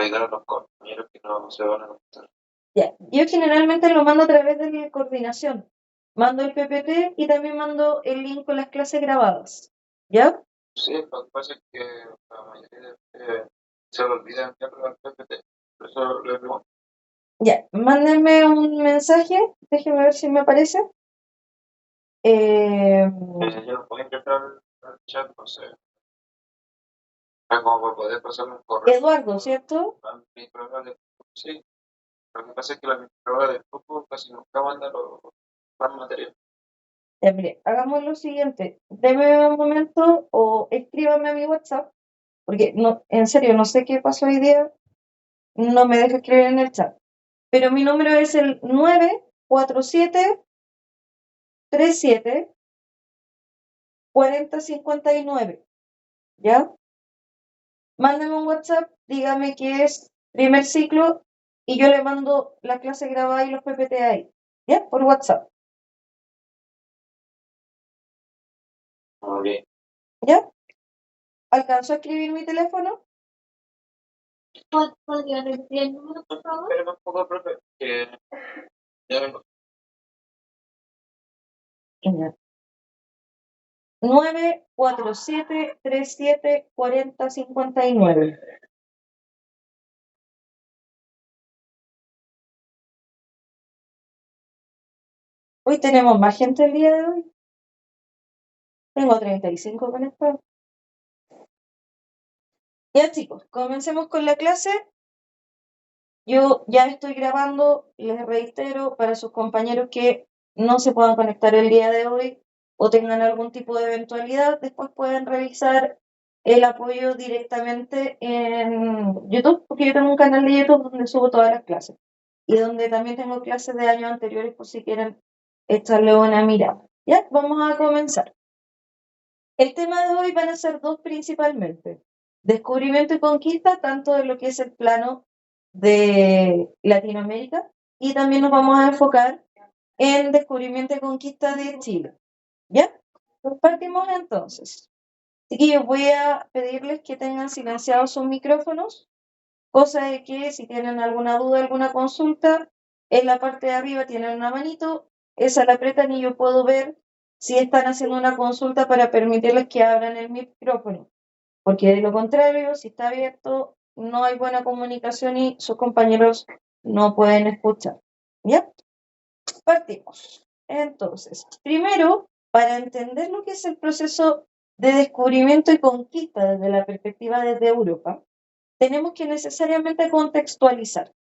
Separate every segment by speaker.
Speaker 1: ayudar a los compañeros que no se van a conectar.
Speaker 2: Ya, yo generalmente lo mando a través de mi coordinación. Mando el PPT y también mando el link con las clases grabadas. ¿Ya?
Speaker 1: Sí, lo que pasa es que la mayoría de ustedes se le olvida enviarlo al PPT. Por eso le pregunto.
Speaker 2: Ya, mándenme un mensaje, déjenme ver si me aparece.
Speaker 1: Yo no puedo ingresar al chat, no sé. Como para poder pasarme un correo.
Speaker 2: Eduardo, ¿cierto?
Speaker 1: Mi prueba de sí. Lo que pasa es que la prueba de grupo casi nunca manda los más material.
Speaker 2: Ya, mire, hagamos lo siguiente. Deme un momento o escríbame a mi WhatsApp, porque no, en serio, no sé qué pasó hoy día, no me deja escribir en el chat. Pero mi número es el 94737 4059. ¿Ya? Mándame un WhatsApp, dígame que es primer ciclo y yo le mando la clase grabada y los PPT ahí. ¿Ya? Por WhatsApp.
Speaker 1: Ok.
Speaker 2: ¿Ya? ¿Alcanzó a escribir mi teléfono?
Speaker 3: ¿Podría repetir el número, por favor?
Speaker 1: Espérame un poco, profe, que ya vengo.
Speaker 2: 947374059. Hoy tenemos más gente el día de hoy. Tengo 35 conectados. Ya chicos, comencemos con la clase. Yo ya estoy grabando, les reitero, para sus compañeros que no se puedan conectar el día de hoy o tengan algún tipo de eventualidad, después pueden revisar el apoyo directamente en YouTube, porque yo tengo un canal de YouTube donde subo todas las clases y donde también tengo clases de años anteriores por si quieren echarle una mirada. Ya, vamos a comenzar. El tema de hoy van a ser dos principalmente. Descubrimiento y conquista, tanto de lo que es el plano de Latinoamérica, y también nos vamos a enfocar en descubrimiento y conquista de Chile. ¿Ya? Pues partimos entonces. Chiquillos, voy a pedirles que tengan silenciados sus micrófonos, cosa de que si tienen alguna duda, alguna consulta, en la parte de arriba tienen una manito, esa la apretan y yo puedo ver si están haciendo una consulta para permitirles que abran el micrófono. Porque de lo contrario, si está abierto, no hay buena comunicación y sus compañeros no pueden escuchar. ¿Ya? Partimos. Entonces, primero, para entender lo que es el proceso de descubrimiento y conquista desde la perspectiva desde Europa, tenemos que necesariamente contextualizar.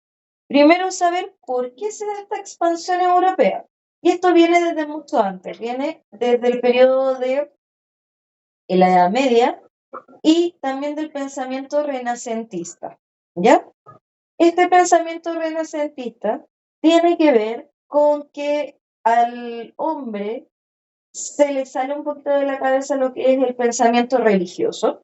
Speaker 2: Primero, saber por qué se da esta expansión europea. Y esto viene desde mucho antes, viene desde el periodo de la Edad Media y también del pensamiento renacentista. ¿Ya? Este pensamiento renacentista tiene que ver con que al hombre se le sale un poquito de la cabeza lo que es el pensamiento religioso,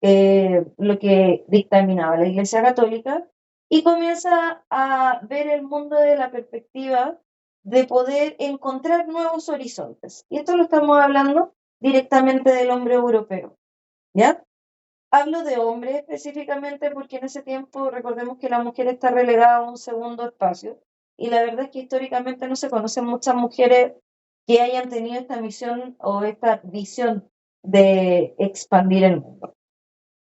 Speaker 2: lo que dictaminaba la Iglesia Católica, y comienza a ver el mundo de la perspectiva de poder encontrar nuevos horizontes. Y esto lo estamos hablando directamente del hombre europeo, ¿ya? Hablo de hombre específicamente porque en ese tiempo recordemos que la mujer está relegada a un segundo espacio y la verdad es que históricamente no se conocen muchas mujeres que hayan tenido esta misión o esta visión de expandir el mundo.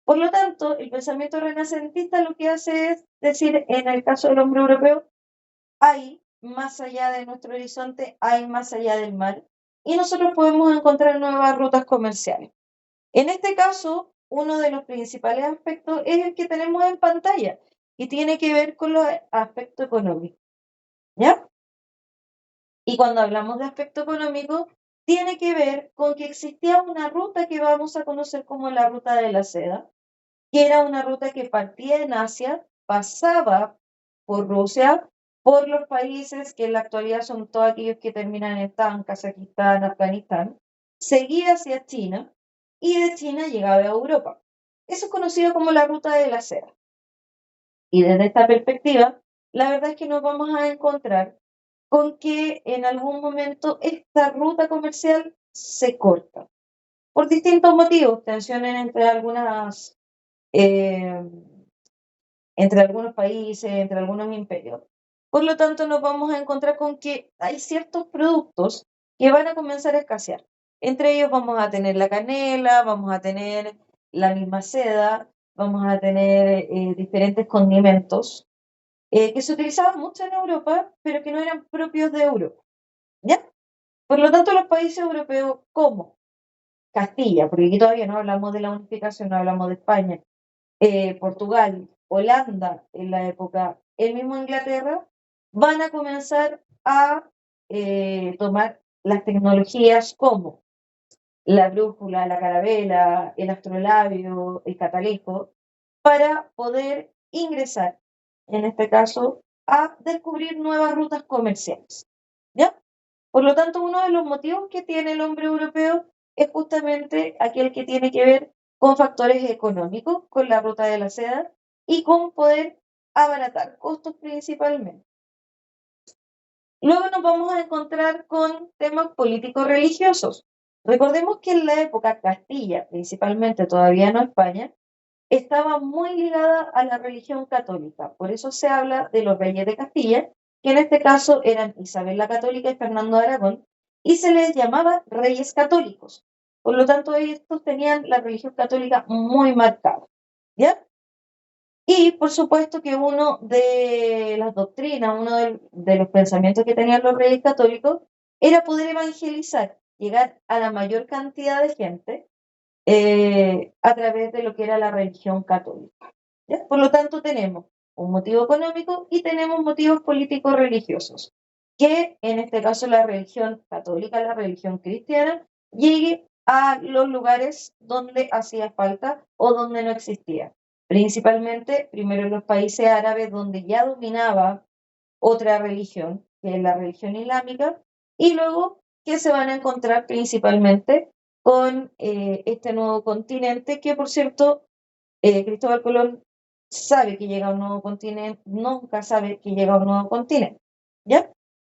Speaker 2: Por lo tanto, el pensamiento renacentista lo que hace es decir, en el caso del hombre europeo, hay más allá de nuestro horizonte, hay más allá del mar y nosotros podemos encontrar nuevas rutas comerciales. En este caso, uno de los principales aspectos es el que tenemos en pantalla y tiene que ver con los aspectos económicos, ¿ya? Y cuando hablamos de aspecto económico, tiene que ver con que existía una ruta que vamos a conocer como la ruta de la seda, que era una ruta que partía en Asia, pasaba por Rusia, por los países que en la actualidad son todos aquellos que terminan en Tang, Kazajistán, Afganistán, seguía hacia China y de China llegaba a Europa. Eso es conocido como la ruta de la seda. Y desde esta perspectiva, la verdad es que nos vamos a encontrar con que en algún momento esta ruta comercial se corta por distintos motivos, tensiones entre algunas entre algunos países, entre algunos imperios. Por lo tanto, nos vamos a encontrar con que hay ciertos productos que van a comenzar a escasear. Entre ellos vamos a tener la canela, vamos a tener la misma seda, vamos a tener diferentes condimentos que se utilizaban mucho en Europa, pero que no eran propios de Europa. ¿Ya? Por lo tanto, los países europeos como Castilla, porque aquí todavía no hablamos de la unificación, no hablamos de España, Portugal, Holanda en la época, el mismo Inglaterra, van a comenzar a tomar las tecnologías como la brújula, la carabela, el astrolabio, el catalejo, para poder ingresar, en este caso, a descubrir nuevas rutas comerciales. ¿Ya? Por lo tanto, uno de los motivos que tiene el hombre europeo es justamente aquel que tiene que ver con factores económicos, con la ruta de la seda y con poder abaratar costos principalmente. Luego nos vamos a encontrar con temas políticos religiosos. Recordemos que en la época Castilla, principalmente todavía no España, estaba muy ligada a la religión católica. Por eso se habla de los reyes de Castilla, que en este caso eran Isabel la Católica y Fernando de Aragón, y se les llamaba reyes católicos. Por lo tanto, estos tenían la religión católica muy marcada. ¿Ya? Y por supuesto que uno de las doctrinas, uno de los pensamientos que tenían los reyes católicos era poder evangelizar, llegar a la mayor cantidad de gente a través de lo que era la religión católica. ¿Ya? Por lo tanto, tenemos un motivo económico y tenemos motivos políticos religiosos, que en este caso la religión católica, la religión cristiana, llegue a los lugares donde hacía falta o donde no existía. Principalmente, primero en los países árabes donde ya dominaba otra religión, que es la religión islámica, y luego que se van a encontrar principalmente con este nuevo continente, que por cierto, Cristóbal Colón sabe que llega a un nuevo continente, nunca sabe que llega a un nuevo continente, ¿ya?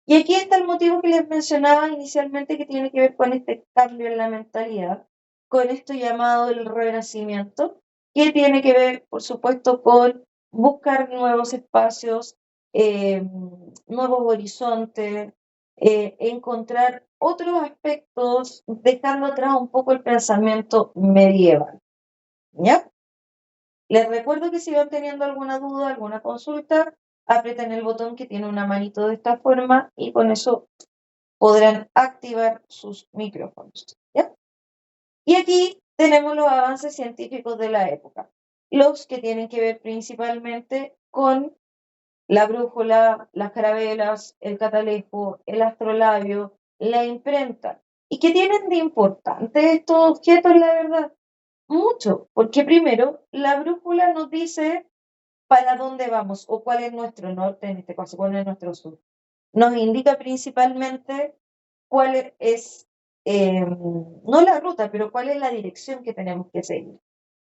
Speaker 2: Y aquí está el motivo que les mencionaba inicialmente, que tiene que ver con este cambio en la mentalidad, con esto llamado el renacimiento, que tiene que ver, por supuesto, con buscar nuevos espacios, nuevos horizontes, encontrar otros aspectos, dejando atrás un poco el pensamiento medieval, ¿ya? Les recuerdo que si van teniendo alguna duda, alguna consulta, aprieten el botón que tiene una manito de esta forma y con eso podrán activar sus micrófonos, ¿ya? Y aquí tenemos los avances científicos de la época, los que tienen que ver principalmente con la brújula, las carabelas, el catalejo, el astrolabio, la imprenta. ¿Y qué tienen de importante estos objetos, la verdad? Mucho, porque primero, la brújula nos dice para dónde vamos o cuál es nuestro norte, en este caso, cuál es nuestro sur. Nos indica principalmente cuál es, no la ruta, pero cuál es la dirección que tenemos que seguir.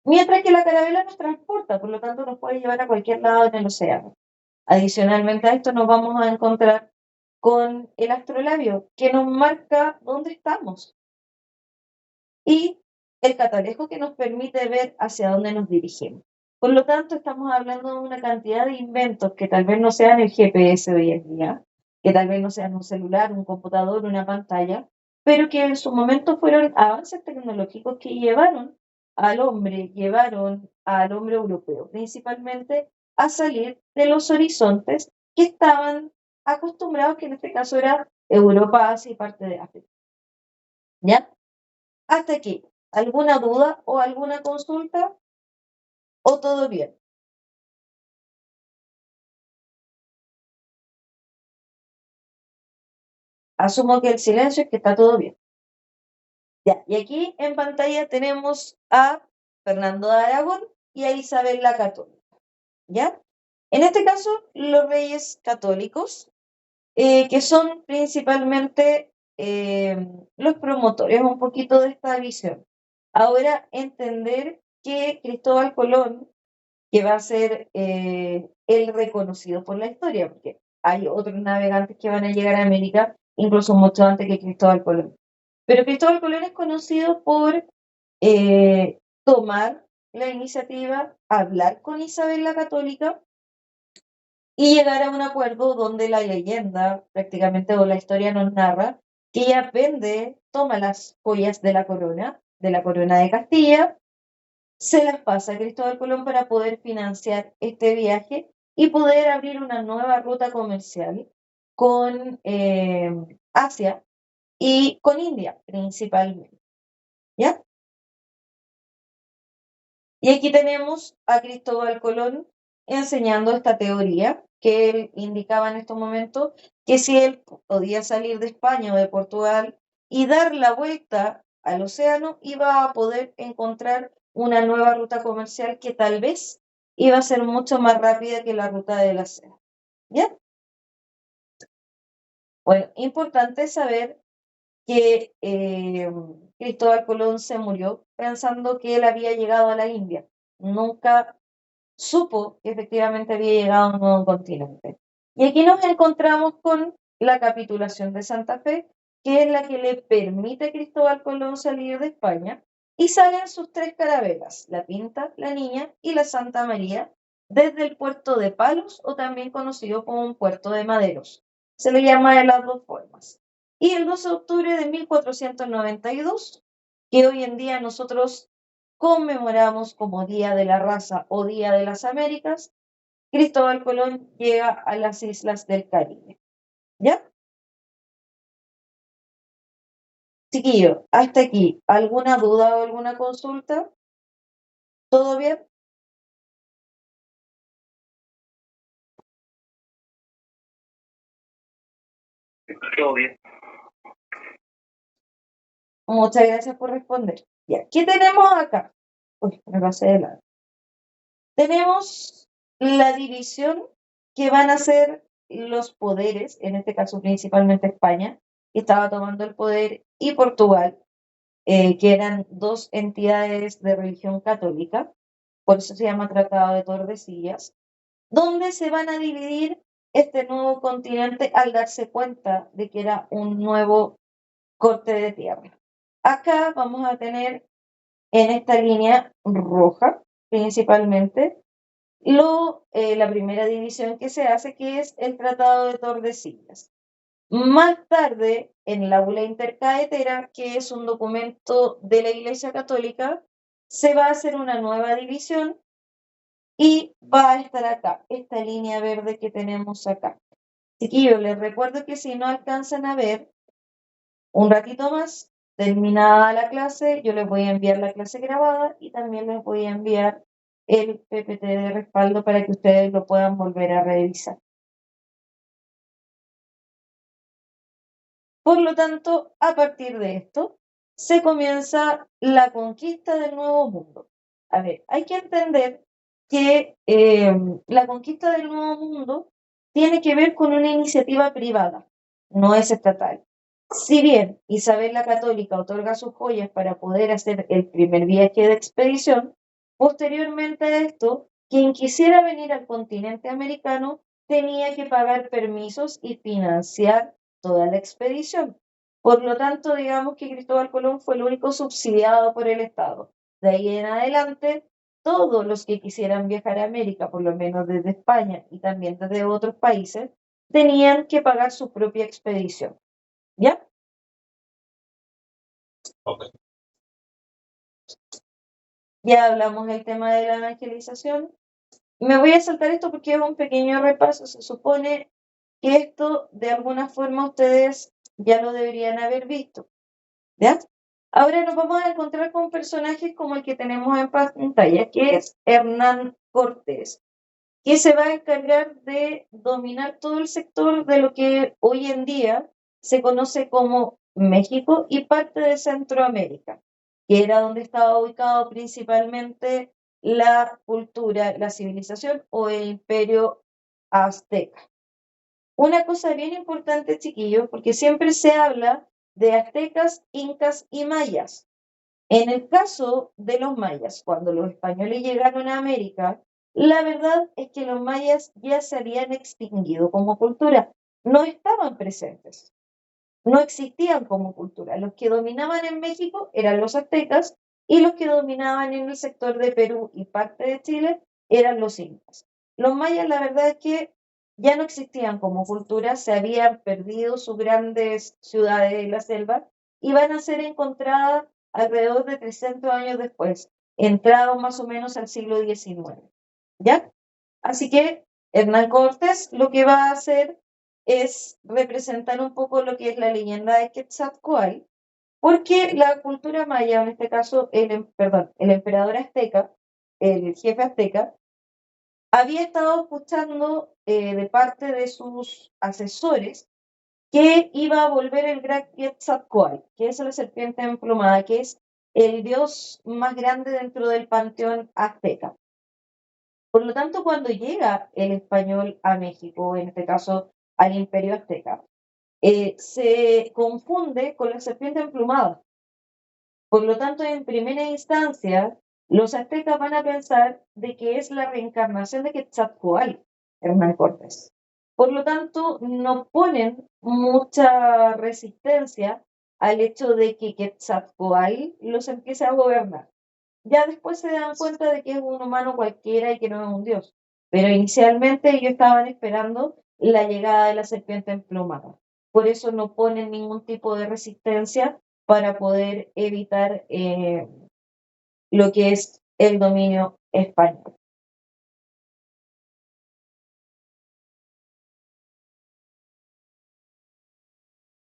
Speaker 2: Mientras que la carabela nos transporta, por lo tanto nos puede llevar a cualquier lado en el océano. Adicionalmente a esto nos vamos a encontrar con el astrolabio, que nos marca dónde estamos. Y el catalejo, que nos permite ver hacia dónde nos dirigimos. Por lo tanto, estamos hablando de una cantidad de inventos que tal vez no sean el GPS de hoy en día, que tal vez no sean un celular, un computador, una pantalla, pero que en su momento fueron avances tecnológicos que llevaron al hombre europeo, principalmente a salir de los horizontes que estaban acostumbrados, que en este caso era Europa, Asia y parte de África. ¿Ya? Hasta aquí. ¿Alguna duda o alguna consulta? ¿O todo bien? Asumo que el silencio es que está todo bien. Ya, y aquí en pantalla tenemos a Fernando de Aragón y a Isabel la Católica. ¿Ya? En este caso, los reyes católicos, que son principalmente los promotores un poquito de esta visión. Ahora, entender que Cristóbal Colón, que va a ser el reconocido por la historia, porque hay otros navegantes que van a llegar a América, incluso mucho antes que Cristóbal Colón. Pero Cristóbal Colón es conocido por tomar la iniciativa, hablar con Isabel la Católica y llegar a un acuerdo donde la leyenda, prácticamente, o la historia nos narra que ella toma las joyas de la corona de Castilla, se las pasa a Cristóbal Colón para poder financiar este viaje y poder abrir una nueva ruta comercial con Asia y con India principalmente. ¿Ya? Y aquí tenemos a Cristóbal Colón enseñando esta teoría que él indicaba en estos momentos, que si él podía salir de España o de Portugal y dar la vuelta al océano, iba a poder encontrar una nueva ruta comercial que tal vez iba a ser mucho más rápida que la ruta de la seda. ¿Ya? Bueno, importante saber que Cristóbal Colón se murió pensando que él había llegado a la India. Nunca supo que efectivamente había llegado a un nuevo continente. Y aquí nos encontramos con la capitulación de Santa Fe, que es la que le permite a Cristóbal Colón salir de España, y salen sus 3 carabelas, la Pinta, la Niña y la Santa María, desde el puerto de Palos, o también conocido como un puerto de Maderos. Se le llama de las dos formas. Y el 12 de octubre de 1492, que hoy en día nosotros conmemoramos como Día de la Raza o Día de las Américas, Cristóbal Colón llega a las islas del Caribe. ¿Ya? Chiquillo, hasta aquí, ¿alguna duda o alguna consulta? ¿Todo bien?
Speaker 1: Todo bien.
Speaker 2: Muchas gracias por responder. Ya, ¿qué tenemos acá? Uy, me pasé de lado. Tenemos la división que van a ser los poderes, en este caso principalmente España, que estaba tomando el poder, y Portugal, que eran 2 entidades de religión católica, por eso se llama Tratado de Tordesillas, donde se van a dividir este nuevo continente al darse cuenta de que era un nuevo corte de tierra. Acá vamos a tener en esta línea roja, principalmente, la primera división que se hace, que es el Tratado de Tordesillas. Más tarde, en la Bula Intercaetera, que es un documento de la Iglesia Católica, se va a hacer una nueva división y va a estar acá, esta línea verde que tenemos acá. Chiquillos, les recuerdo que si no alcanzan a ver un ratito más, terminada la clase, yo les voy a enviar la clase grabada y también les voy a enviar el PPT de respaldo para que ustedes lo puedan volver a revisar. Por lo tanto, a partir de esto, se comienza la conquista del Nuevo Mundo. A ver, hay que entender que la conquista del Nuevo Mundo tiene que ver con una iniciativa privada, no es estatal. Si bien Isabel la Católica otorga sus joyas para poder hacer el primer viaje de expedición, posteriormente a esto, quien quisiera venir al continente americano tenía que pagar permisos y financiar toda la expedición. Por lo tanto, digamos que Cristóbal Colón fue el único subsidiado por el Estado. De ahí en adelante, todos los que quisieran viajar a América, por lo menos desde España y también desde otros países, tenían que pagar su propia expedición. ¿Ya?
Speaker 1: Ok.
Speaker 2: Ya hablamos del tema de la evangelización. Me voy a saltar esto porque es un pequeño repaso. Se supone que esto, de alguna forma, ustedes ya lo deberían haber visto. ¿Ya? Ahora nos vamos a encontrar con personajes como el que tenemos en pantalla, que es Hernán Cortés, que se va a encargar de dominar todo el sector de lo que hoy en día se conoce como México y parte de Centroamérica, que era donde estaba ubicado principalmente la cultura, la civilización o el imperio azteca. Una cosa bien importante, chiquillos, porque siempre se habla de aztecas, incas y mayas. En el caso de los mayas, cuando los españoles llegaron a América, la verdad es que los mayas ya se habían extinguido como cultura, no estaban presentes, no existían como cultura. Los que dominaban en México eran los aztecas y los que dominaban en el sector de Perú y parte de Chile eran los incas. Los mayas, la verdad es que ya no existían como cultura, se habían perdido sus grandes ciudades en la selva y van a ser encontradas alrededor de 300 años después, entrado más o menos al siglo XIX. ¿Ya? Así que Hernán Cortés lo que va a hacer es representar un poco lo que es la leyenda de Quetzalcóatl, porque la cultura maya, en este caso, el emperador azteca, el jefe azteca, había estado escuchando de parte de sus asesores que iba a volver el gran Quetzalcóatl, que es la serpiente emplumada, que es el dios más grande dentro del panteón azteca. Por lo tanto, cuando llega el español a México, en este caso al imperio azteca, se confunde con la serpiente emplumada. Por lo tanto, en primera instancia, los aztecas van a pensar de que es la reencarnación de Quetzalcóatl, Hernán Cortés. Por lo tanto, no ponen mucha resistencia al hecho de que Quetzalcóatl los empiece a gobernar. Ya después se dan cuenta de que es un humano cualquiera y que no es un dios. Pero inicialmente ellos estaban esperando la llegada de la serpiente emplumada. Por eso no ponen ningún tipo de resistencia para poder evitar lo que es el dominio español.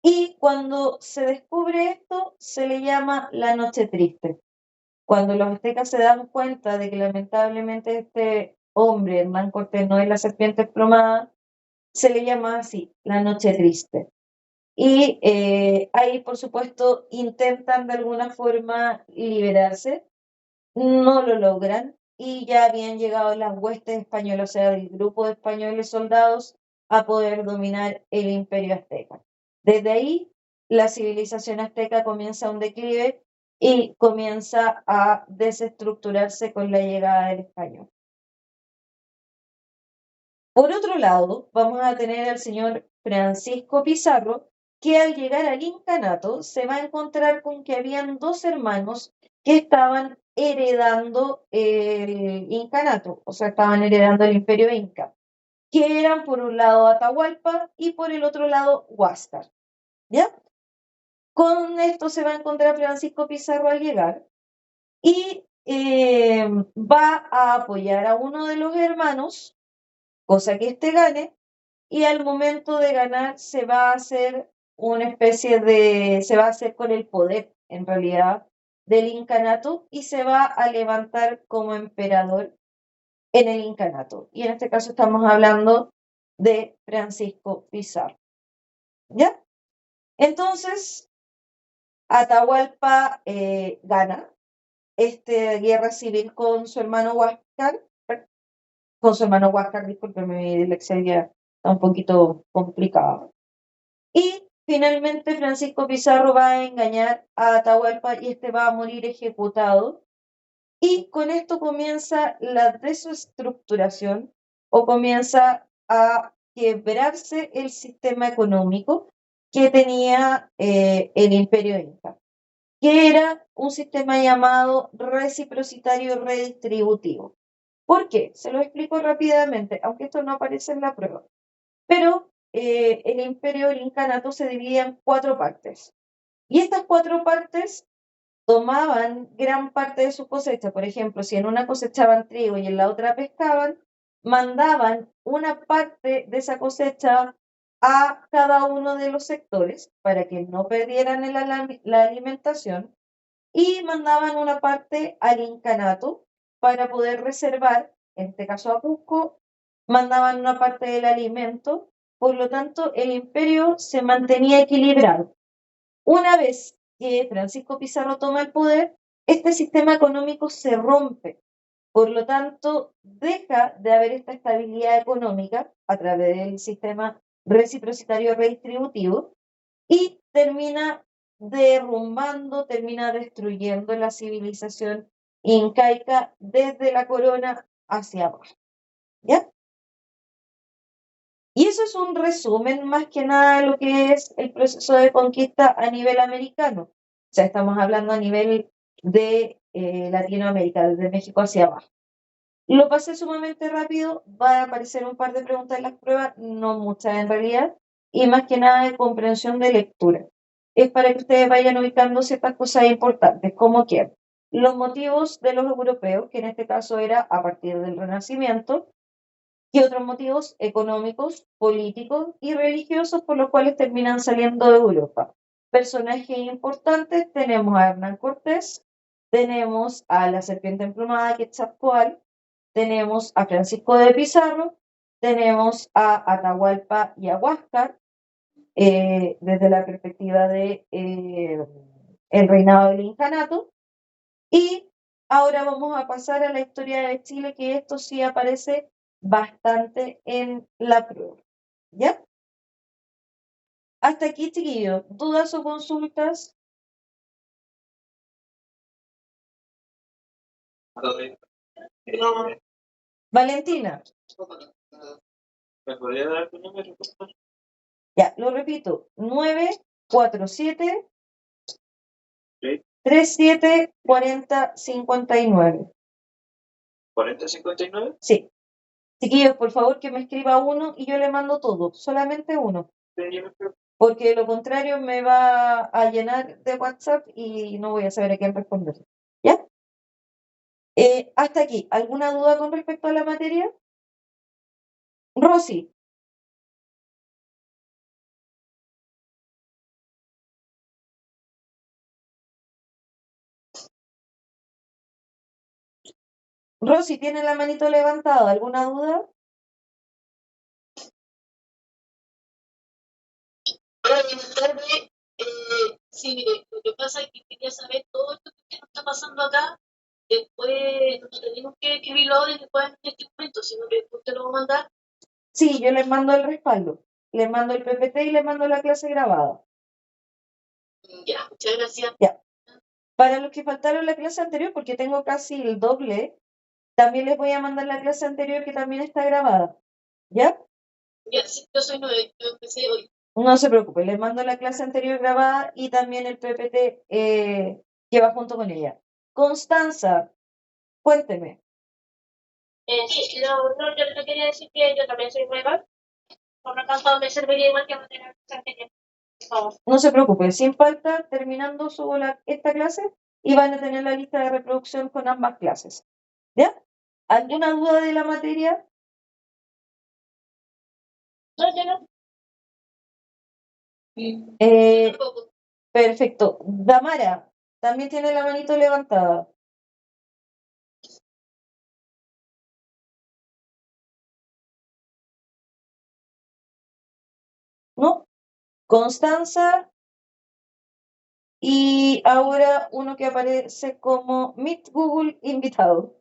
Speaker 2: Y cuando se descubre esto, se le llama la noche triste. Cuando los aztecas se dan cuenta de que lamentablemente este hombre, Hernán Cortés, no es la serpiente emplumada, se le llama así, la noche triste. Y ahí, por supuesto, intentan de alguna forma liberarse, no lo logran y ya habían llegado las huestes españolas, o sea, el grupo de españoles soldados a poder dominar el imperio azteca. Desde ahí, la civilización azteca comienza un declive y comienza a desestructurarse con la llegada del español. Por otro lado, vamos a tener al señor Francisco Pizarro, que al llegar al incanato se va a encontrar con que habían dos hermanos que estaban heredando el incanato, o sea, estaban heredando el imperio inca, que eran por un lado Atahualpa y por el otro lado Huáscar, ¿ya? Con esto se va a encontrar Francisco Pizarro al llegar y va a apoyar a uno de los hermanos, cosa que éste gane, y al momento de ganar se va a hacer se va a hacer con el poder, en realidad, del incanato y se va a levantar como emperador en el incanato. Y en este caso estamos hablando de Francisco Pizarro. ¿Ya? Entonces, Atahualpa gana esta guerra civil con su hermano Huáscar, discúlpeme, mi dislexia está un poquito complicada. Y finalmente Francisco Pizarro va a engañar a Atahualpa y este va a morir ejecutado. Y con esto comienza la desestructuración o comienza a quebrarse el sistema económico que tenía el imperio inca, que era un sistema llamado reciprocitario redistributivo. ¿Por qué? Se lo explico rápidamente, aunque esto no aparece en la prueba. Pero el imperio del incanato se dividía en 4 partes. Y estas 4 partes tomaban gran parte de su cosecha. Por ejemplo, si en una cosechaban trigo y en la otra pescaban, mandaban una parte de esa cosecha a cada uno de los sectores para que no perdieran la alimentación y mandaban una parte al incanato para poder reservar, en este caso a Cusco, mandaban una parte del alimento, por lo tanto el imperio se mantenía equilibrado. Una vez que Francisco Pizarro toma el poder, este sistema económico se rompe, por lo tanto deja de haber esta estabilidad económica a través del sistema reciprocitario redistributivo y termina derrumbando, termina destruyendo la civilización incaica desde la corona hacia abajo. ¿Ya? Y eso es un resumen más que nada de lo que es el proceso de conquista a nivel americano. O sea, estamos hablando a nivel de Latinoamérica, desde México hacia abajo. Lo pasé sumamente rápido, va a aparecer un par de preguntas en las pruebas, no muchas en realidad, y más que nada de comprensión de lectura. Es para que ustedes vayan ubicando ciertas cosas importantes, como que los motivos de los europeos, que en este caso era a partir del Renacimiento, y otros motivos económicos, políticos y religiosos por los cuales terminan saliendo de Europa. Personajes importantes, tenemos a Hernán Cortés, tenemos a la serpiente emplumada Quetzalcóatl, tenemos a Francisco de Pizarro, tenemos a Atahualpa y a Huáscar, desde la perspectiva de el reinado del incanato. Y ahora vamos a pasar a la historia de Chile, que esto sí aparece bastante en la prueba. ¿Ya? Hasta aquí, chiquillos, ¿dudas o consultas?
Speaker 1: No.
Speaker 2: Valentina,
Speaker 1: ¿Me podría dar tu número, por favor?
Speaker 2: ya, lo repito, 947
Speaker 1: Sí.
Speaker 2: 37 40 59.
Speaker 1: 4059.
Speaker 2: Sí. Chiquillos, por favor, que me escriba uno y yo le mando todo, solamente uno,
Speaker 1: Sí, yo me creo.
Speaker 2: porque de lo contrario me va a llenar de WhatsApp y no voy a saber a quién responder. ¿Ya? Hasta aquí, ¿alguna duda con respecto a la materia? Rosy, Rosy, ¿tiene la manito levantada? ¿Alguna duda?
Speaker 3: Buenas tardes. Sí, mire, lo que pasa es que quería saber todo esto que nos está pasando acá. Después no tenemos que escribirlo ahora y después en este momento, sino que después te lo voy a mandar.
Speaker 2: Sí, yo les mando el respaldo, les mando el PPT y les mando la clase grabada.
Speaker 3: Ya, muchas gracias.
Speaker 2: Ya. Para los que faltaron la clase anterior, porque tengo casi el doble, también les voy a mandar la clase anterior que también está grabada. ¿Ya?
Speaker 3: Ya, sí, yo soy nueve, yo empecé hoy.
Speaker 2: No se preocupe, les mando la clase anterior grabada y también el PPT que va junto con ella. Constanza, cuénteme.
Speaker 3: Sí, yo le quería decir que yo también soy nueva. Por lo tanto, me serviría igual que mantener anterior. Por favor.
Speaker 2: No se preocupe, sin falta, terminando subo esta clase y van a tener la lista de reproducción con ambas clases. ¿Ya? ¿Alguna duda de la materia?
Speaker 3: No, yo no. Tampoco.
Speaker 2: Perfecto. Damara, también tiene la manito levantada. ¿No? Constanza. Y ahora uno que aparece como Meet Google invitado.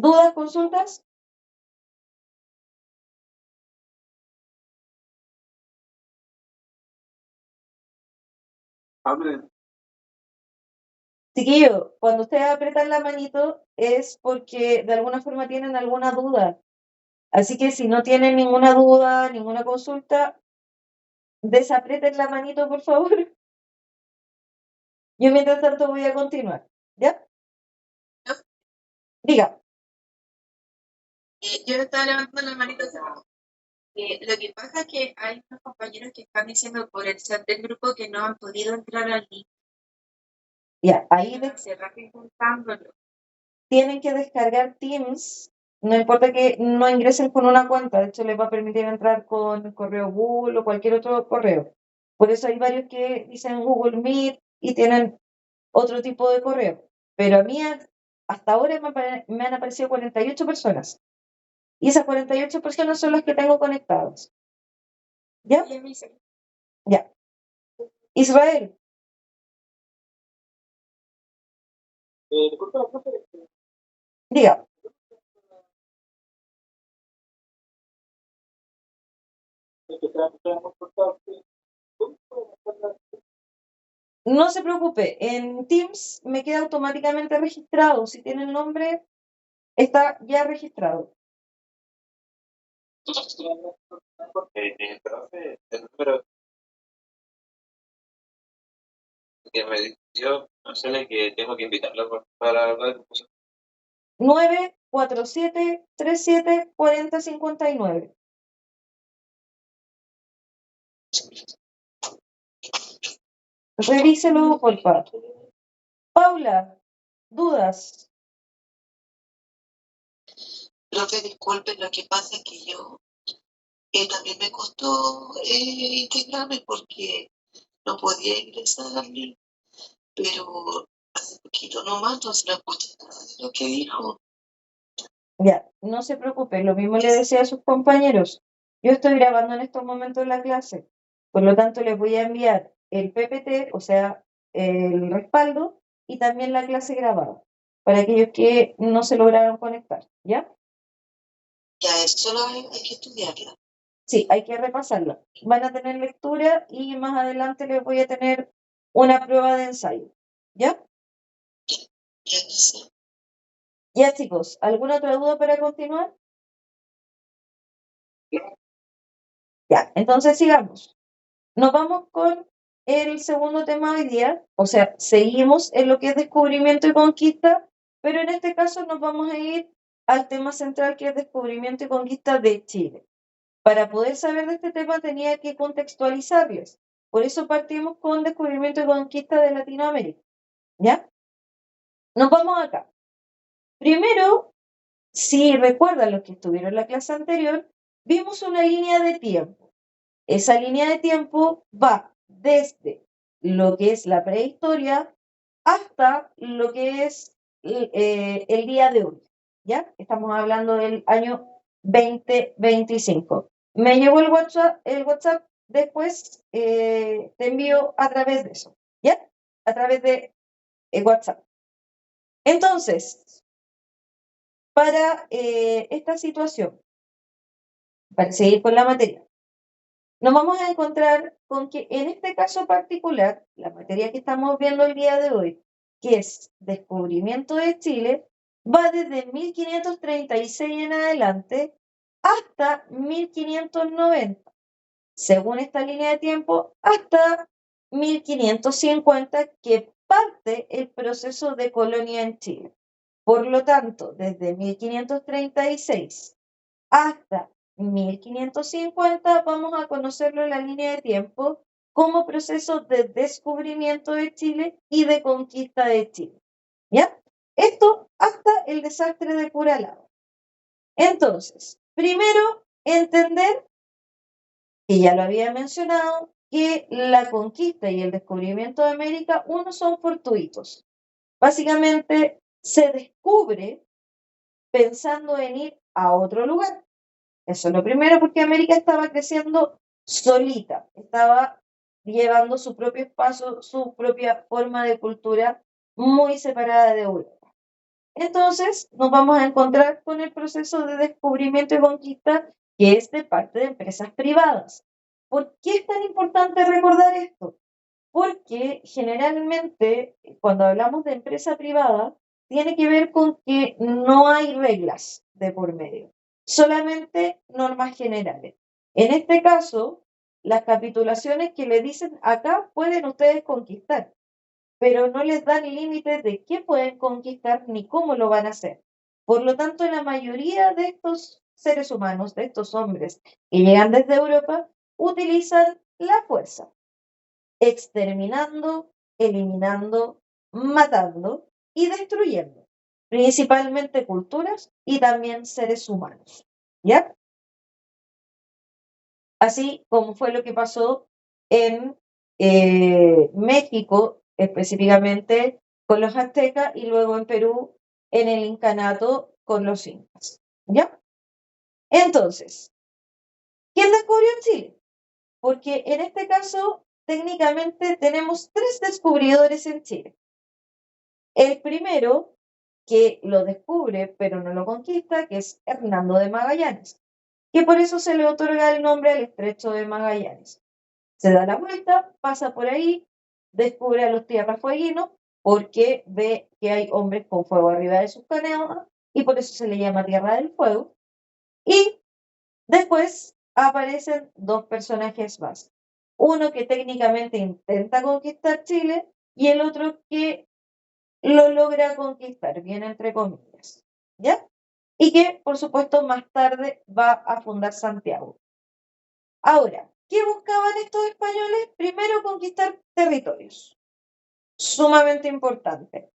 Speaker 2: ¿Dudas, consultas?
Speaker 1: Hablen.
Speaker 2: Chiquillo, cuando ustedes apretan la manito es porque de alguna forma tienen alguna duda. Así que si no tienen ninguna duda, ninguna consulta, desaprieten la manito, por favor. Yo mientras tanto voy a continuar. ¿Ya? Diga.
Speaker 4: Yo estaba levantando la manita hace rato. Lo que pasa es que hay unos compañeros que están diciendo por el chat del grupo que no han podido entrar al link.
Speaker 2: Ya, ahí
Speaker 4: Cerrar intentándolo.
Speaker 2: tienen que descargar Teams. No importa que no ingresen con una cuenta, de hecho les va a permitir entrar con el correo Google o cualquier otro correo. Por eso hay varios que dicen Google Meet y tienen otro tipo de correo. Pero a mí hasta ahora me han aparecido 48 personas. Y esas 48 personas son las que tengo conectadas. ¿Ya? Ya. Israel,
Speaker 1: Disculpa, profe.
Speaker 2: diga. No se preocupe, en Teams me queda automáticamente registrado. Si tiene el nombre, Está ya registrado.
Speaker 1: Profe, el número que me dio, no sé, que tengo que invitarlo para hablar de cosas.
Speaker 2: 947374059. Revíselo, por favor. Paula, ¿dudas?
Speaker 3: Profe, disculpe, lo que pasa es que yo también me costó integrarme porque no podía ingresar al link, pero hace poquito nomás, entonces no escuché nada de lo que dijo.
Speaker 2: Ya, no se preocupe, lo mismo le decía a sus compañeros. Yo estoy grabando en estos momentos la clase, por lo tanto les voy a enviar el PPT, o sea, el respaldo, y también la clase grabada, para aquellos que no se lograron conectar, ¿ya?
Speaker 3: Ya, eso solo hay que estudiarla.
Speaker 2: Sí, hay que repasarla. Van a tener lectura y más adelante les voy a tener una prueba de ensayo, ¿ya?
Speaker 3: Ya no sé.
Speaker 2: Ya, chicos, ¿alguna otra duda para continuar? Ya, entonces sigamos. Nos vamos con el segundo tema de hoy día, o sea, seguimos en lo que es descubrimiento y conquista, pero en este caso nos vamos a ir al tema central que es descubrimiento y conquista de Chile. Para poder saber de este tema tenía que contextualizarles. Por eso partimos con descubrimiento y conquista de Latinoamérica. ¿Ya? Nos vamos acá. Primero, si recuerdan los que estuvieron en la clase anterior, vimos una línea de tiempo. Esa línea de tiempo va desde lo que es la prehistoria hasta lo que es el día de hoy. ¿Ya? Estamos hablando del año 2025. Me llegó el WhatsApp después te envío a través de eso. ¿Ya? A través de WhatsApp. Entonces, para esta situación, para seguir con la materia, nos vamos a encontrar con que en este caso particular, la materia que estamos viendo el día de hoy, que es descubrimiento de Chile, va desde 1536 en adelante hasta 1590, según esta línea de tiempo, hasta 1550, que parte el proceso de colonia en Chile. Por lo tanto, desde 1536 hasta 1550 vamos a conocerlo en la línea de tiempo como proceso de descubrimiento de Chile y de conquista de Chile. ¿Ya? Esto hasta el desastre de Curalao. Entonces, primero, entender, que ya lo había mencionado, que la conquista y el descubrimiento de América, uno, son fortuitos. Básicamente, se descubre pensando en ir a otro lugar. Eso es lo primero, porque América estaba creciendo solita, estaba llevando su propio espacio, su propia forma de cultura muy separada de Europa. Entonces, nos vamos a encontrar con el proceso de descubrimiento y conquista, que es de parte de empresas privadas. ¿Por qué es tan importante recordar esto? Porque generalmente, cuando hablamos de empresa privada, tiene que ver con que no hay reglas de por medio, solamente normas generales. En este caso, las capitulaciones que le dicen acá pueden ustedes conquistar, pero no les dan límites de qué pueden conquistar ni cómo lo van a hacer. Por lo tanto, la mayoría de estos seres humanos, de estos hombres que llegan desde Europa, utilizan la fuerza, exterminando, eliminando, matando y destruyendo, principalmente culturas y también seres humanos. ¿Ya? Así como fue lo que pasó en México, específicamente con los aztecas, y luego en Perú, en el incanato con los incas. ¿Ya? Entonces, ¿quién descubrió Chile? Porque en este caso, técnicamente tenemos 3 descubridores en Chile. El primero, que lo descubre pero no lo conquista, que es Hernando de Magallanes, que por eso se le otorga el nombre al Estrecho de Magallanes. Se da la vuelta, pasa por ahí, descubre a los tierrafueguinos porque ve que hay hombres con fuego arriba de sus canoas y por eso se le llama Tierra del Fuego. Y después aparecen dos personajes más. Uno que técnicamente intenta conquistar Chile y el otro que lo logra conquistar, bien entre comillas, ¿ya? Y que, por supuesto, más tarde va a fundar Santiago. Ahora, ¿qué buscaban estos españoles? Primero, conquistar territorios. Sumamente importante.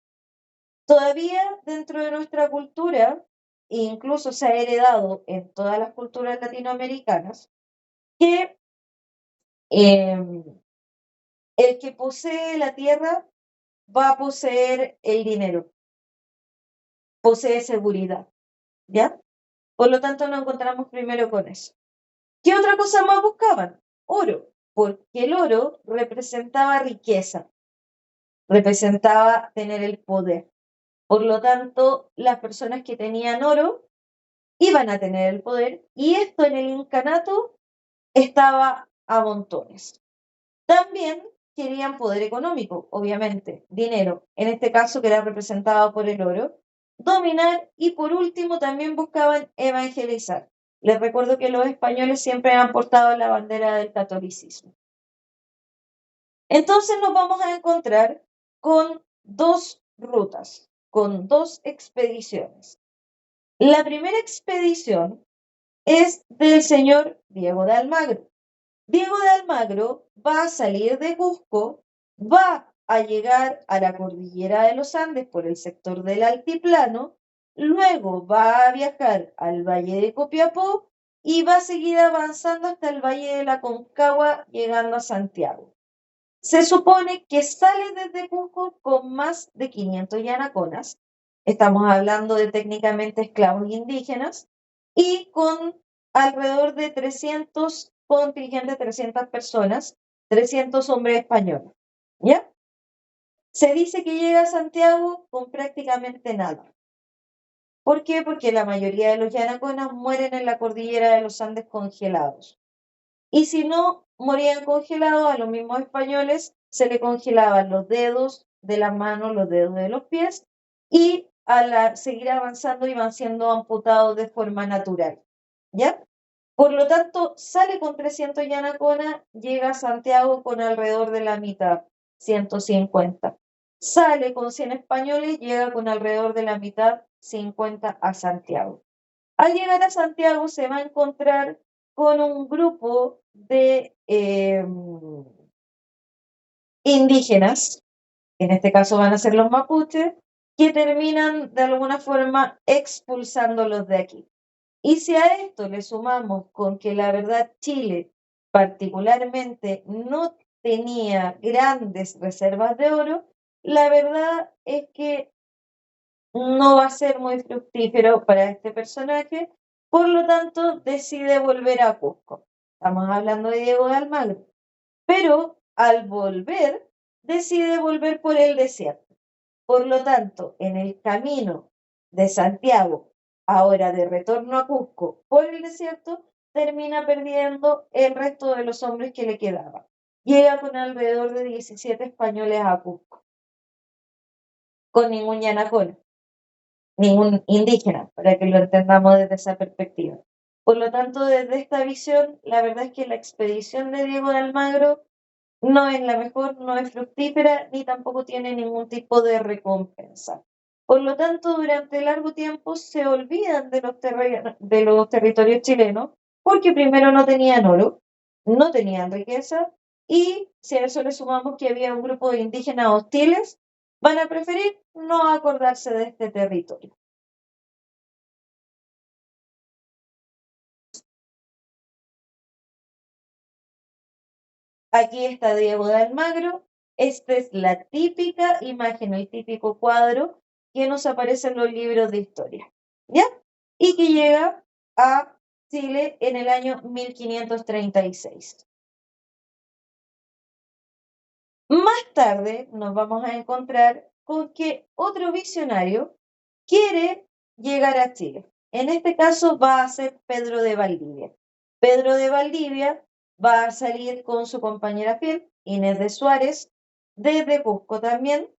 Speaker 2: Todavía dentro de nuestra cultura, e incluso se ha heredado en todas las culturas latinoamericanas, que el que posee la tierra va a poseer el dinero, posee seguridad, ¿ya? Por lo tanto, nos encontramos primero con eso. ¿Qué otra cosa más buscaban? Oro, porque el oro representaba riqueza, representaba tener el poder. Por lo tanto, las personas que tenían oro iban a tener el poder y esto en el incanato estaba a montones. También querían poder económico, obviamente, dinero, en este caso que era representado por el oro, dominar y por último también buscaban evangelizar. Les recuerdo que los españoles siempre han portado la bandera del catolicismo. Entonces nos vamos a encontrar con dos rutas, con dos expediciones. La primera expedición es del señor Diego de Almagro. Diego de Almagro va a salir de Cusco, va a llegar a la cordillera de los Andes por el sector del altiplano, luego va a viajar al valle de Copiapó y va a seguir avanzando hasta el valle de la Concagua, llegando a Santiago. Se supone que sale desde Cusco con más de 500 yanaconas, estamos hablando de técnicamente esclavos indígenas, y con alrededor de 300 contingentes de 300 personas, 300 hombres españoles, ¿ya? Se dice que llega a Santiago con prácticamente nada. ¿Por qué? Porque la mayoría de los yanaconas mueren en la cordillera de los Andes congelados. Y si no morían congelados, a los mismos españoles se le congelaban los dedos de las manos, los dedos de los pies, y al seguir avanzando iban siendo amputados de forma natural, ¿ya? Por lo tanto, sale con 300 yanaconas, llega a Santiago con alrededor de la mitad, 150. Sale con 100 españoles, llega con alrededor de la mitad, 50 a Santiago. Al llegar a Santiago se va a encontrar con un grupo de indígenas, en este caso van a ser los mapuches, que terminan de alguna forma expulsándolos de aquí. Y si a esto le sumamos con que la verdad Chile particularmente no tenía grandes reservas de oro, la verdad es que no va a ser muy fructífero para este personaje, por lo tanto decide volver a Cusco. Estamos hablando de Diego de Almagro. Pero al volver, decide volver por el desierto. Por lo tanto, en el camino de Santiago, ahora de retorno a Cusco, por el desierto, termina perdiendo el resto de los hombres que le quedaban. Llega con alrededor de 17 españoles a Cusco, con ningún yanacona, ningún indígena, para que lo entendamos desde esa perspectiva. Por lo tanto, desde esta visión, la verdad es que la expedición de Diego de Almagro no es la mejor, no es fructífera, ni tampoco tiene ningún tipo de recompensa. Por lo tanto, durante largo tiempo se olvidan de los territorios chilenos, porque primero no tenían oro, no tenían riqueza, y si a eso le sumamos que había un grupo de indígenas hostiles, van a preferir no acordarse de este territorio. Aquí está Diego de Almagro. Esta es la típica imagen, el típico cuadro que nos aparece en los libros de historia, ¿ya? Y que llega a Chile en el año 1536. Más tarde nos vamos a encontrar con que otro visionario quiere llegar a Chile. En este caso va a ser Pedro de Valdivia. Pedro de Valdivia va a salir con su compañera fiel, Inés de Suárez, desde Cusco también,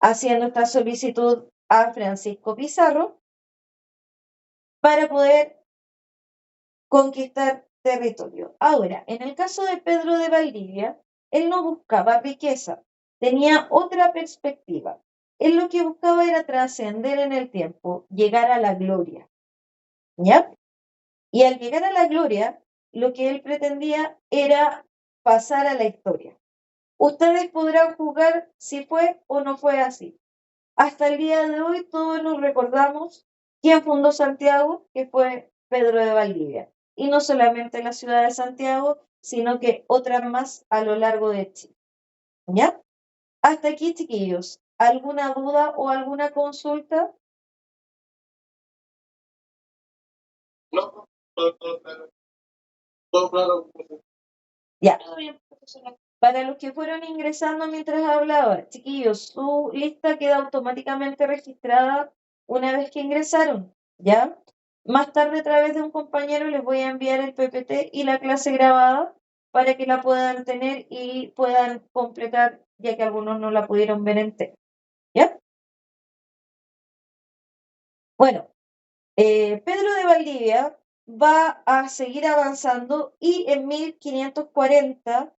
Speaker 2: haciendo esta solicitud a Francisco Pizarro, para poder conquistar territorio. Ahora, en el caso de Pedro de Valdivia, él no buscaba riqueza, tenía otra perspectiva. Él lo que buscaba era trascender en el tiempo, llegar a la gloria. ¿Ya? Y al llegar a la gloria, lo que él pretendía era pasar a la historia. Ustedes podrán juzgar si fue o no fue así. Hasta el día de hoy todos nos recordamos quién fundó Santiago, que fue Pedro de Valdivia. Y no solamente la ciudad de Santiago, sino que otras más a lo largo de Chile. ¿Ya? Hasta aquí, chiquillos. ¿Alguna duda o alguna consulta?
Speaker 1: No, todo claro. Todo claro.
Speaker 2: Ya.
Speaker 3: Todo bien, profesora.
Speaker 2: Para los que fueron ingresando mientras hablaba, chiquillos, su lista queda automáticamente registrada una vez que ingresaron, ¿ya? Más tarde, a través de un compañero, les voy a enviar el PPT y la clase grabada para que la puedan tener y puedan completar, ya que algunos no la pudieron ver entera, ¿ya? Bueno, Pedro de Valdivia va a seguir avanzando y en 1540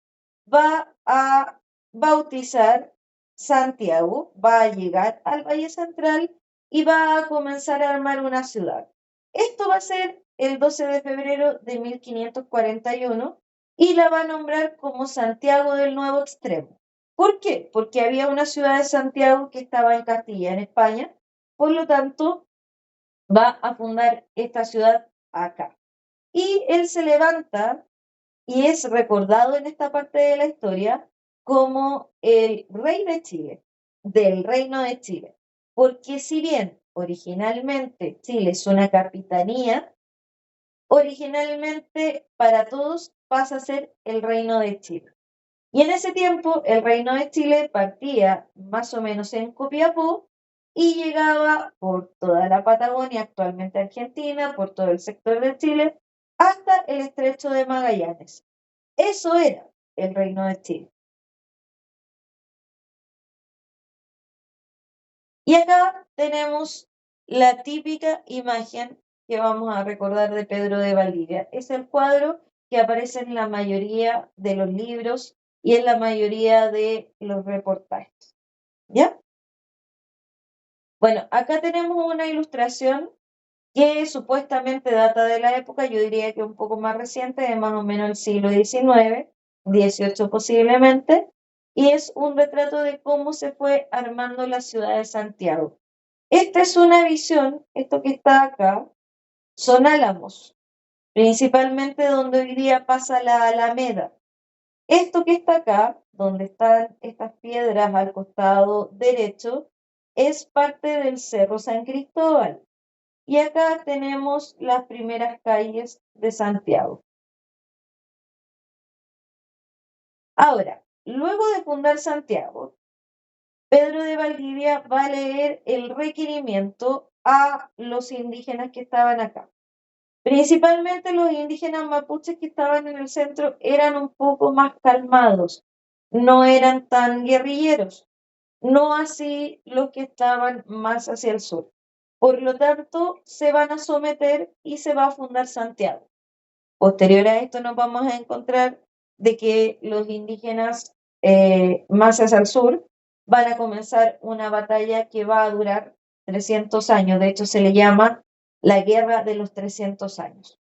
Speaker 2: va a bautizar Santiago, va a llegar al Valle Central y va a comenzar a armar una ciudad. Esto va a ser el 12 de febrero de 1541 y la va a nombrar como Santiago del Nuevo Extremo. ¿Por qué? Porque había una ciudad de Santiago que estaba en Castilla, en España, por lo tanto va a fundar esta ciudad acá. Y él se levanta y es recordado en esta parte de la historia como el rey de Chile, del Reino de Chile. Porque si bien originalmente Chile es una capitanía, originalmente para todos pasa a ser el Reino de Chile. Y en ese tiempo el Reino de Chile partía más o menos en Copiapó y llegaba por toda la Patagonia, actualmente Argentina, por todo el sector de Chile, hasta el Estrecho de Magallanes. Eso era el Reino de Chile. Y acá tenemos la típica imagen que vamos a recordar de Pedro de Valdivia. Es el cuadro que aparece en la mayoría de los libros y en la mayoría de los reportajes. ¿Ya? Bueno, acá tenemos una ilustración que supuestamente data de la época, yo diría que un poco más reciente, de más o menos el siglo XIX, XVIII posiblemente, y es un retrato de cómo se fue armando la ciudad de Santiago. Esta es una visión, esto que está acá, son álamos, principalmente donde hoy día pasa la Alameda. Esto que está acá, donde están estas piedras al costado derecho, es parte del Cerro San Cristóbal. Y acá tenemos las primeras calles de Santiago. Ahora, luego de fundar Santiago, Pedro de Valdivia va a leer el requerimiento a los indígenas que estaban acá. Principalmente los indígenas mapuches que estaban en el centro eran un poco más calmados, no eran tan guerrilleros, no así los que estaban más hacia el sur. Por lo tanto, se van a someter y se va a fundar Santiago. Posterior a esto nos vamos a encontrar de que los indígenas más hacia el sur van a comenzar una batalla que va a durar 300 años. De hecho, se le llama la Guerra de los 300 años.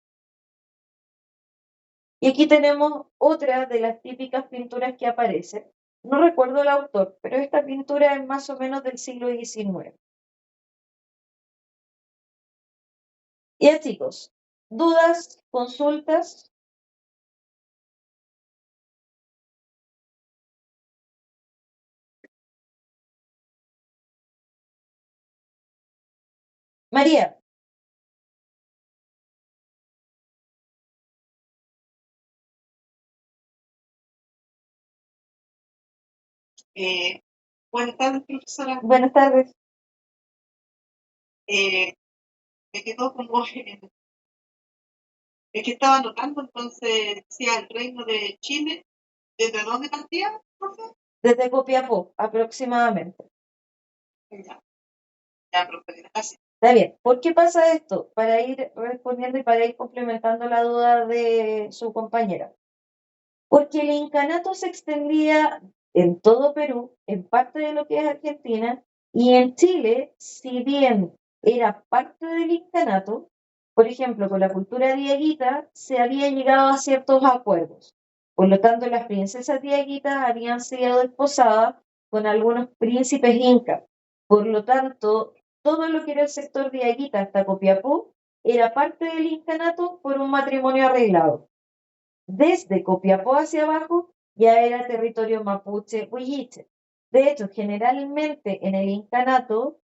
Speaker 2: Y aquí tenemos otra de las típicas pinturas que aparecen. No recuerdo el autor, pero esta pintura es más o menos del siglo XIX. Ya chicos, ¿dudas, consultas? María,
Speaker 5: Buenas tardes, profesora.
Speaker 2: buenas tardes.
Speaker 5: Me quedó como es que estaba anotando, entonces decía el Reino de Chile. ¿Desde dónde partía, profe?
Speaker 2: Desde Copiapó, aproximadamente.
Speaker 5: Ya, ya, profe, gracias.
Speaker 2: Está bien. ¿Por qué pasa esto? Para ir respondiendo y para ir complementando la duda de su compañera. Porque el incanato se extendía en todo Perú, en parte de lo que es Argentina, y en Chile, si bien era parte del incanato, por ejemplo, con la cultura diaguita se había llegado a ciertos acuerdos. Por lo tanto, las princesas diaguitas habían sido desposadas con algunos príncipes incas. Por lo tanto, todo lo que era el sector diaguita hasta Copiapó era parte del incanato por un matrimonio arreglado. Desde Copiapó hacia abajo ya era territorio mapuche huilliche. De hecho, generalmente en el incanato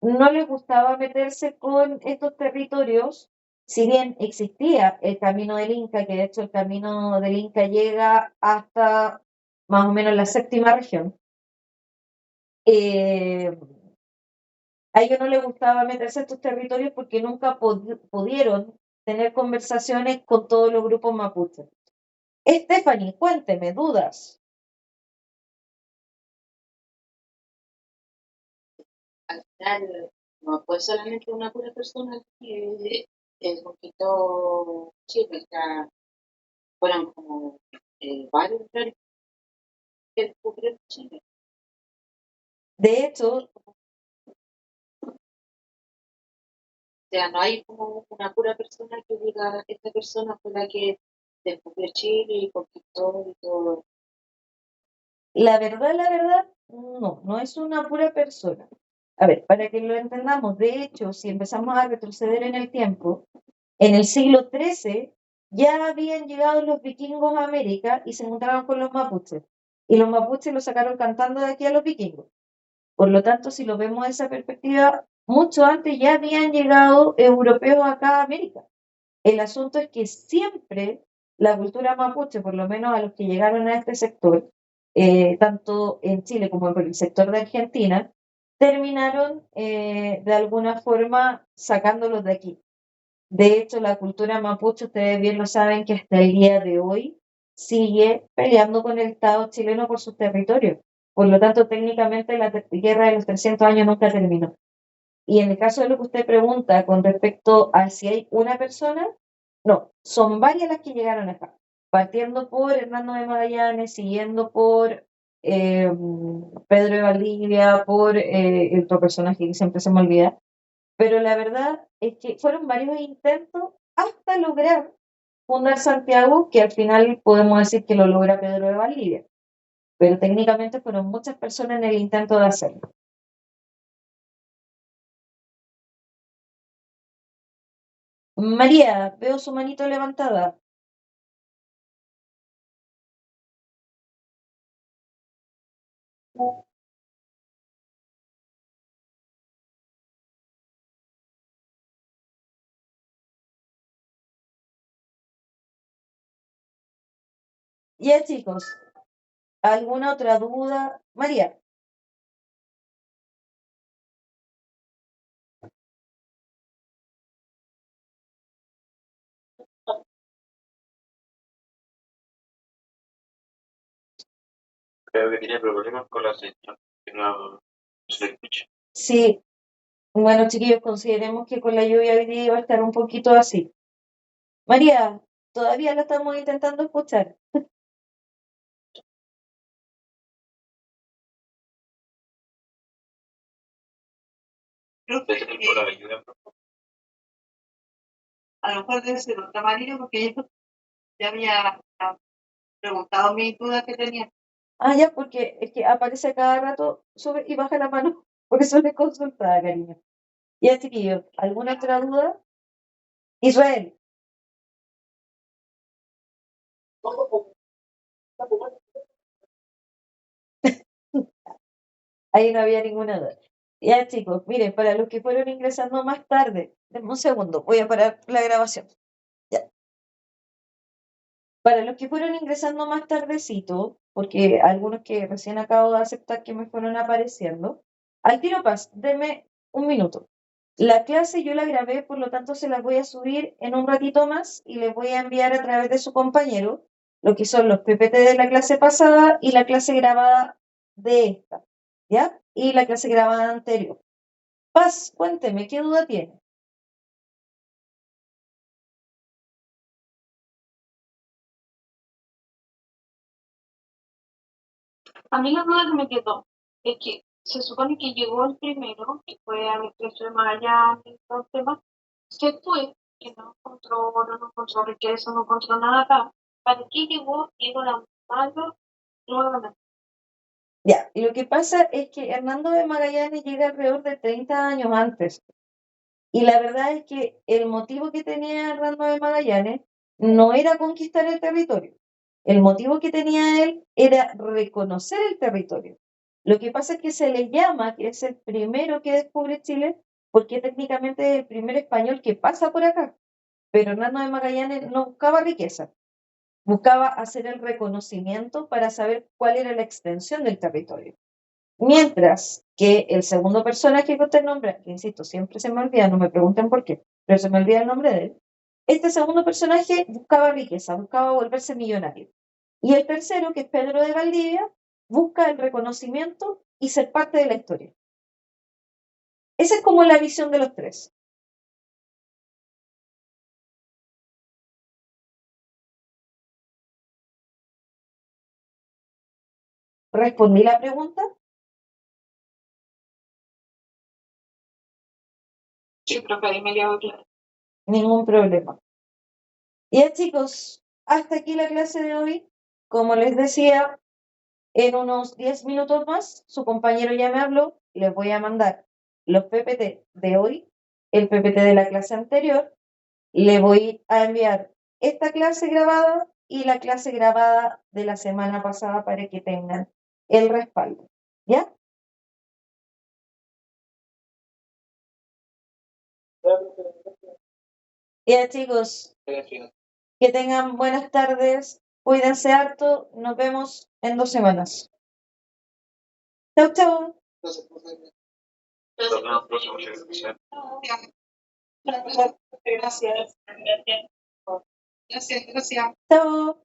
Speaker 2: no les gustaba meterse con estos territorios, si bien existía el camino del Inca, que de hecho el camino del Inca llega hasta más o menos la séptima región. A ellos no les gustaba meterse a estos territorios porque nunca pudieron tener conversaciones con todos los grupos mapuches. Stephanie, cuénteme, dudas.
Speaker 4: Al final, no fue solamente una pura persona que conquistó Chile, o sea, fueron como varios reyes que descubrieron Chile.
Speaker 2: De hecho,
Speaker 4: O sea, no hay como una pura persona que diga, esta persona fue la que descubrió Chile y conquistó y todo.
Speaker 2: la verdad, no es una pura persona. A ver, para que lo entendamos, de hecho, si empezamos a retroceder en el tiempo, en el siglo XIII ya habían llegado los vikingos a América y se encontraron con los mapuches. Y los mapuches los sacaron cantando de aquí a los vikingos. Por lo tanto, si lo vemos de esa perspectiva, mucho antes ya habían llegado europeos acá a América. El asunto es que siempre la cultura mapuche, por lo menos a los que llegaron a este sector, tanto en Chile como en el sector de Argentina, terminaron de alguna forma sacándolos de aquí. De hecho, la cultura mapuche, ustedes bien lo saben, que hasta el día de hoy sigue peleando con el Estado chileno por sus territorios. Por lo tanto, técnicamente la guerra de los 300 años nunca terminó. Y en el caso de lo que usted pregunta con respecto a si hay una persona, no, son varias las que llegaron acá, partiendo por Hernando de Magallanes, siguiendo por Pedro de Valdivia, por el otro personaje que siempre se me olvida, pero la verdad es que fueron varios intentos hasta lograr fundar Santiago, que al final podemos decir que lo logra Pedro de Valdivia, pero técnicamente fueron muchas personas en el intento de hacerlo. María, veo su manito levantada. Ya, chicos, ¿alguna otra duda? María,
Speaker 1: Creo que tiene problemas con la señal, que no se escucha.
Speaker 2: sí, bueno, chiquillos, consideremos que con la lluvia hoy día va a estar un poquito así. María, todavía la estamos intentando escuchar.
Speaker 5: Creo
Speaker 1: Desde
Speaker 5: que
Speaker 1: por la ayuda,
Speaker 5: a lo mejor debe ser otra María, porque yo ya había preguntado mi duda que tenía.
Speaker 2: Ah, ya, porque es que aparece cada rato, sube y baja la mano. Por eso le consultaba, cariño. Ya, chiquillos, ¿alguna otra duda? Israel, ahí no había ninguna duda. Ya, chicos, miren, para los que fueron ingresando más tarde, denme un segundo, voy a parar la grabación. Ya. Para los que fueron ingresando más tardecito, porque algunos que recién acabo de aceptar que me fueron apareciendo, al tiro paz, deme un minuto. La clase yo la grabé, por lo tanto se las voy a subir en un ratito más y les voy a enviar a través de su compañero lo que son los PPT de la clase pasada y la clase grabada de esta, ¿ya? Y la clase grabada anterior. Paz, cuénteme, ¿qué duda tiene?
Speaker 3: A mí la duda que me quedó es que se supone que llegó el primero, que fue a mi estrecho de Magallanes y todo el tema, se fue, que no encontró riqueza, no encontró nada acá. ¿Para qué llegó Diego Malo nuevamente?
Speaker 2: Ya, y lo que pasa es que Hernando de Magallanes llega alrededor de 30 años antes. Y la verdad es que el motivo que tenía Hernando de Magallanes no era conquistar el territorio. El motivo que tenía él era reconocer el territorio. Lo que pasa es que se le llama que es el primero que descubre Chile, porque técnicamente es el primer español que pasa por acá. Pero Hernando de Magallanes no buscaba riqueza, buscaba hacer el reconocimiento para saber cuál era la extensión del territorio. Mientras que el segundo personaje que usted nombra, que insisto, siempre se me olvida, no me pregunten por qué, pero se me olvida el nombre de él, este segundo personaje buscaba riqueza, buscaba volverse millonario. Y el tercero, que es Pedro de Valdivia, busca el reconocimiento y ser parte de la historia. Esa es como la visión de los tres. ¿Respondí la pregunta?
Speaker 3: Sí, creo que ahí me quedó claro.
Speaker 2: Ningún problema. Y ya chicos, hasta aquí la clase de hoy. Como les decía, en unos 10 minutos más, su compañero ya me habló, les voy a mandar los PPT de hoy, el PPT de la clase anterior, le voy a enviar esta clase grabada y la clase grabada de la semana pasada para que tengan el respaldo. ¿Ya? Ya chicos, que tengan buenas tardes, cuídense harto, nos vemos en 2 semanas. Chau, chau.
Speaker 1: Entonces, pues,
Speaker 3: Entonces,
Speaker 1: nos vemos en la próxima sesión.
Speaker 5: Gracias.
Speaker 3: gracias.
Speaker 5: Gracias, gracias.
Speaker 2: Chau.